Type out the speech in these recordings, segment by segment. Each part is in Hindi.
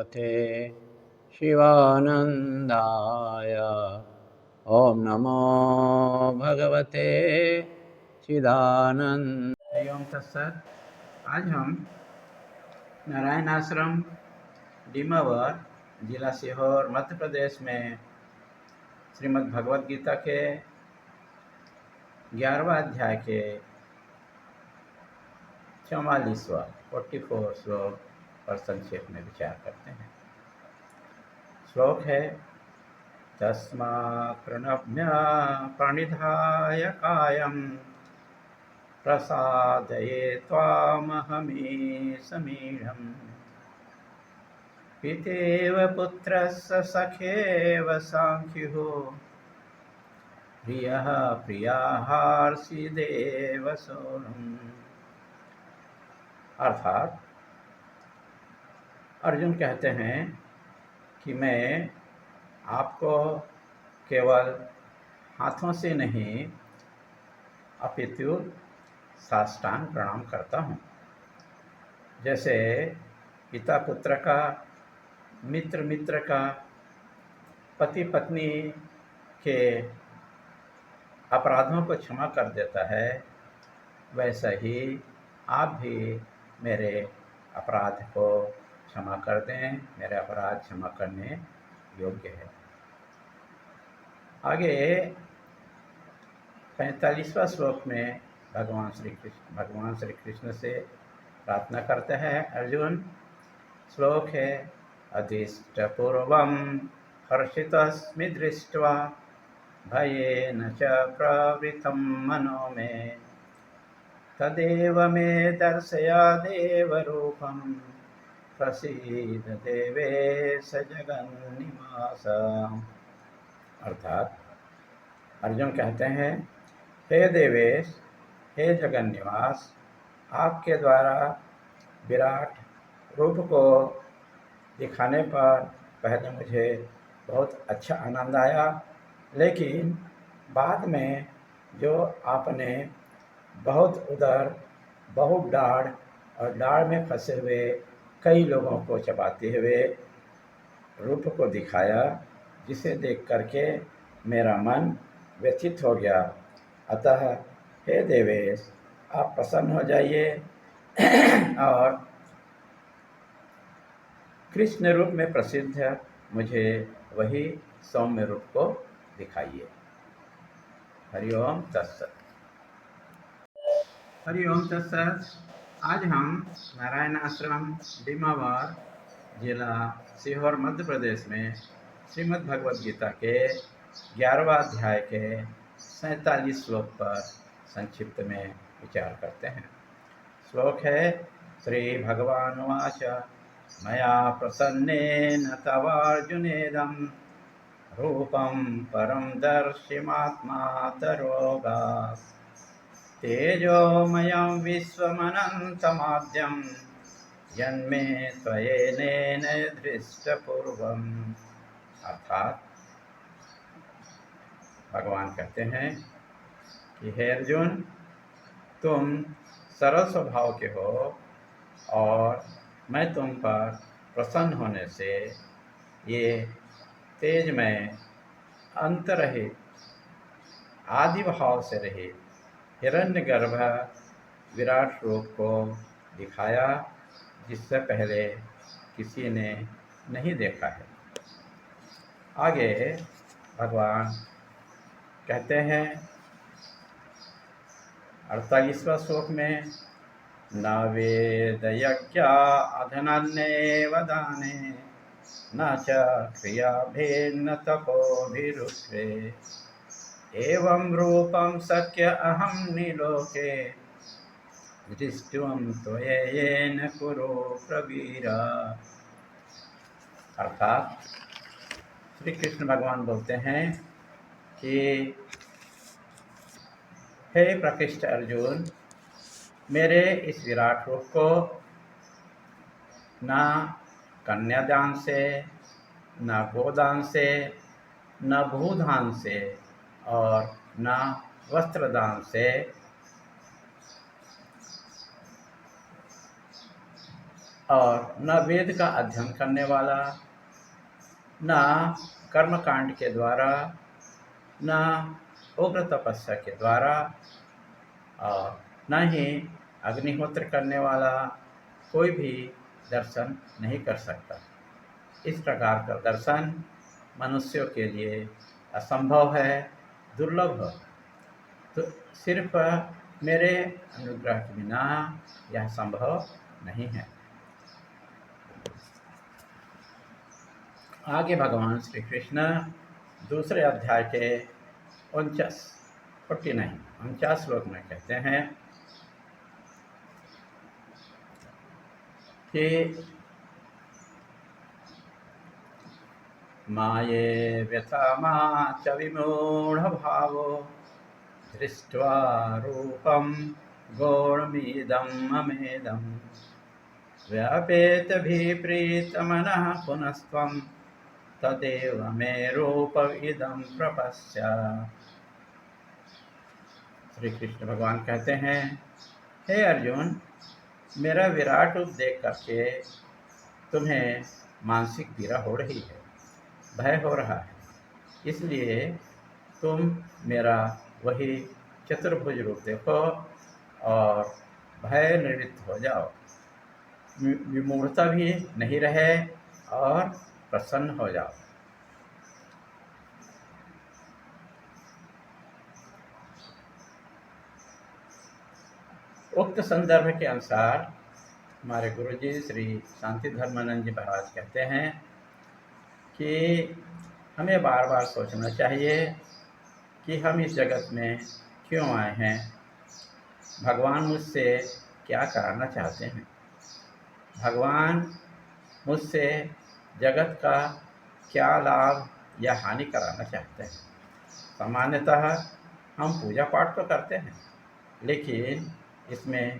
भगवते शिवानंदाय। ओम नमो भगवते चिदानंद। ओम तत्सत। आज हम नारायण आश्रम डीमावर, जिला सीहोर, मध्य प्रदेश में श्रीमद् भगवद गीता के 11वां अध्याय के 44वां 44 श्लोक पर संक्षेप में विचार करते हैं। श्लोक है, तस्मात् प्रणम्य प्रणिधाय कायं प्रसादये त्वामहमीशमीढम्। पितेव पुत्रस्य सखेव साङ्ख्युः प्रियः प्रियाहार्षिदेव सोऽहम्। अर्थात अर्जुन कहते हैं कि मैं आपको केवल हाथों से नहीं अपितु साष्टांग प्रणाम करता हूँ। जैसे पिता पुत्र का, मित्र मित्र का, पति पत्नी के अपराधों को क्षमा कर देता है, वैसा ही आप भी मेरे अपराध को क्षमा कर दें। मेरे अपराध क्षमा करने योग्य है। आगे 45वां श्लोक में भगवान श्री कृष्ण से प्रार्थना करते हैं अर्जुन। श्लोक है, अदिष्टपूर्वं हर्षितस्मि दृष्ट्वा भयेन च प्रवृतं मनो मे तदेव मे दर्शय देवरूपं प्रसीद देवेश जगन्निवास। अर्थात अर्जुन कहते हैं, हे देवेश, हे जगन्निवास, आपके द्वारा विराट रूप को दिखाने पर पहले मुझे बहुत अच्छा आनंद आया, लेकिन बाद में जो आपने बहुत उदर, बहुत डाढ़ और डाढ़ में फंसे हुए कई लोगों को चबाते हुए रूप को दिखाया, जिसे देख करके मेरा मन व्यथित हो गया। अतः हे देवेश, आप प्रसन्न हो जाइए और कृष्ण रूप में प्रसिद्ध मुझे वही सौम्य रूप को दिखाइए। हरिओम तत्सत। हरिओम तत्सत। आज हम नारायण आश्रम डीमावर, जिला सीहोर, मध्य प्रदेश में श्रीमद् भगवद गीता के 11वां अध्याय के 47 श्लोक पर संक्षिप्त में विचार करते हैं। श्लोक है, श्री भगवानुवाच मया प्रसन्नेन तवार्जुनेदं रूपं परं दर्शिमात्मातरोगात् तेजोमयं विश्वमनन्तमाद्यं यन्मे त्वयेनेन दृष्टपूर्वम्। अर्थात भगवान कहते हैं कि हे अर्जुन, तुम सरल स्वभाव के हो और मैं तुम पर प्रसन्न होने से ये तेजमय, अंतरहित, आदि भाव से रहित हिरण्यगर्भ विराट रूप को दिखाया, जिससे पहले किसी ने नहीं देखा है। आगे भगवान कहते हैं 48वां श्लोक में, न वेदयज्ञा अधनन्नेव दाने न च क्रियाभिर्न तपोभिरुक्ते एवं रूपं शक्य अहं निलोके दृष्टुं त्वयेन कुरु प्रवीरा। अर्थात श्री कृष्ण भगवान बोलते हैं कि हे प्रकृष्ट अर्जुन, मेरे इस विराट रूप को न कन्यादान से, न गोदान से, न भूदान से और न वस्त्रदान से और न वेद का अध्ययन करने वाला, न कर्मकांड के द्वारा, न उग्र तपस्या के द्वारा, और न ही अग्निहोत्र करने वाला कोई भी दर्शन नहीं कर सकता। इस प्रकार का दर्शन मनुष्यों के लिए असंभव है, दुर्लभ है। तो सिर्फ मेरे अनुग्रह के बिना यह संभव नहीं है। आगे भगवान श्री कृष्ण दूसरे अध्याय के 49 श्लोक में कहते हैं कि माये व्यथा मा च विमूढ़ भावो दृष्ट्वा रूपम गौणमीदं ममेदं व्यापेतभिप्रीतमनः पुनस्त्वं तदेव मे रूपमिदं प्रपश्य। श्री कृष्ण भगवान कहते हैं, हे अर्जुन, मेरा विराट रूप देख करके तुम्हें मानसिक पीड़ा हो रही है, भय हो रहा है, इसलिए तुम मेरा वही चतुर्भुज रूप देखो और भय निवृत्त हो जाओ, विमूढ़ता भी नहीं रहे और प्रसन्न हो जाओ। उक्त संदर्भ के अनुसार हमारे गुरुजी श्री शांति धर्मानंद जी महाराज कहते हैं कि हमें बार बार सोचना चाहिए कि हम इस जगत में क्यों आए हैं, भगवान मुझसे क्या कराना चाहते हैं, भगवान मुझसे जगत का क्या लाभ या हानि कराना चाहते हैं। सामान्यतः हम पूजा पाठ तो करते हैं, लेकिन इसमें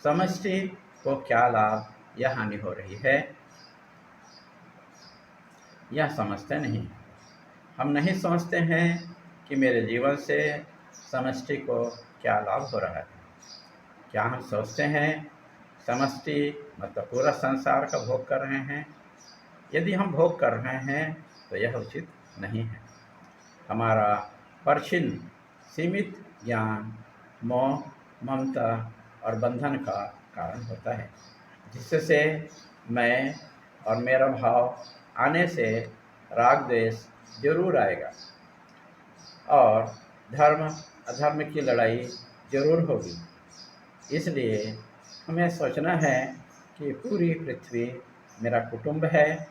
समष्टि को क्या लाभ या हानि हो रही है यह समझते नहीं। हम नहीं समझते हैं कि मेरे जीवन से समष्टि को क्या लाभ हो रहा है। क्या हम सोचते हैं समष्टि मतलब पूरा संसार का भोग कर रहे हैं? यदि हम भोग कर रहे हैं तो यह उचित नहीं है। हमारा परछिन्न सीमित ज्ञान मोह, ममता और बंधन का कारण होता है, जिससे मैं और मेरा भाव आने से राग द्वेष जरूर आएगा और धर्म अधर्म की लड़ाई जरूर होगी। इसलिए हमें सोचना है कि पूरी पृथ्वी मेरा कुटुंब है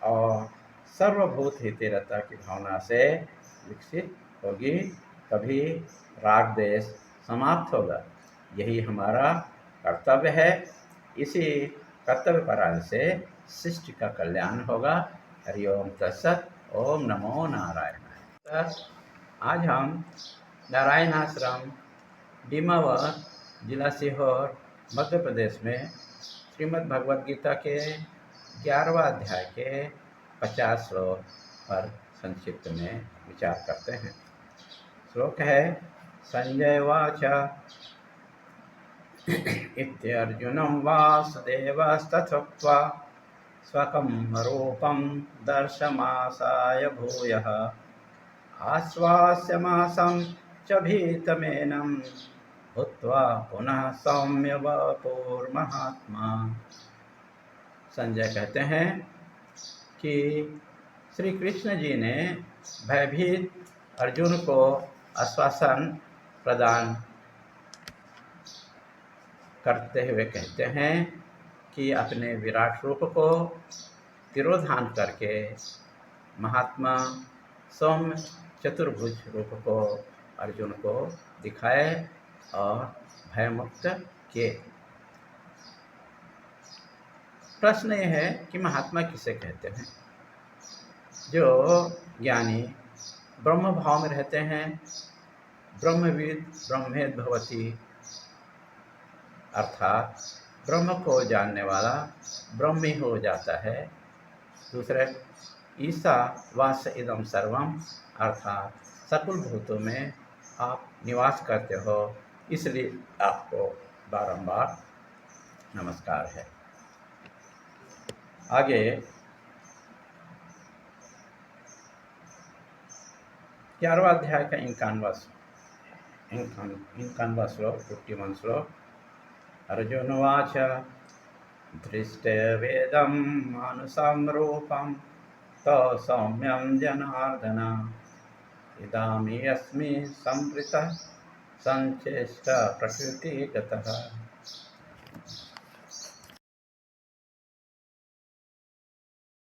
और सर्वभूत हितैषिता की भावना से विकसित होगी, तभी राग द्वेष समाप्त होगा। यही हमारा कर्तव्य है। इसी कर्तव्य परायण से सृष्टि का कल्याण होगा। हरि ओम तत्सत। ओम नमो नारायणाय। आज हम नारायण आश्रम डीमावत जिला सीहोर मध्य प्रदेश में श्रीमद् भगवद गीता के 11वां अध्याय के 50 श्लोक पर संक्षिप्त में विचार करते हैं। श्लोक है, संजय वाच इत्यर्जुनं वासुदेवस्तथोक्त्वा स्वकं रूपं दर्शमासाय भूयः आश्वास्यमासं च भीतमेनं भूत्वा पुनः सौम्य वपुर्महात्मा। संजय कहते हैं कि श्री कृष्ण जी ने भयभीत अर्जुन को आश्वासन प्रदान करते हुए कहते हैं कि अपने विराट रूप को तिरोधान करके महात्मा सौम्य चतुर्भुज रूप को अर्जुन को दिखाए और भयमुक्त किए। प्रश्न यह है कि महात्मा किसे कहते हैं? जो ज्ञानी ब्रह्म भाव में रहते हैं, ब्रह्मविद ब्रह्मेद भवति, अर्थात ब्रह्म को जानने वाला ब्रह्म ही हो जाता है। दूसरे, ईसा वास इदम सर्वम, अर्थात सकल भूतों में आप निवास करते हो, इसलिए आपको बारंबार नमस्कार है। आगे 11वां अध्याय का 51वां श्लोक 51 श्लोक। अर्जुनोवाच दृष्टवेदं मानुषं रूपं तव सौम्यं जनार्दन इदानीमस्मि संवृतः संचेष्ट प्रकृतिगतः।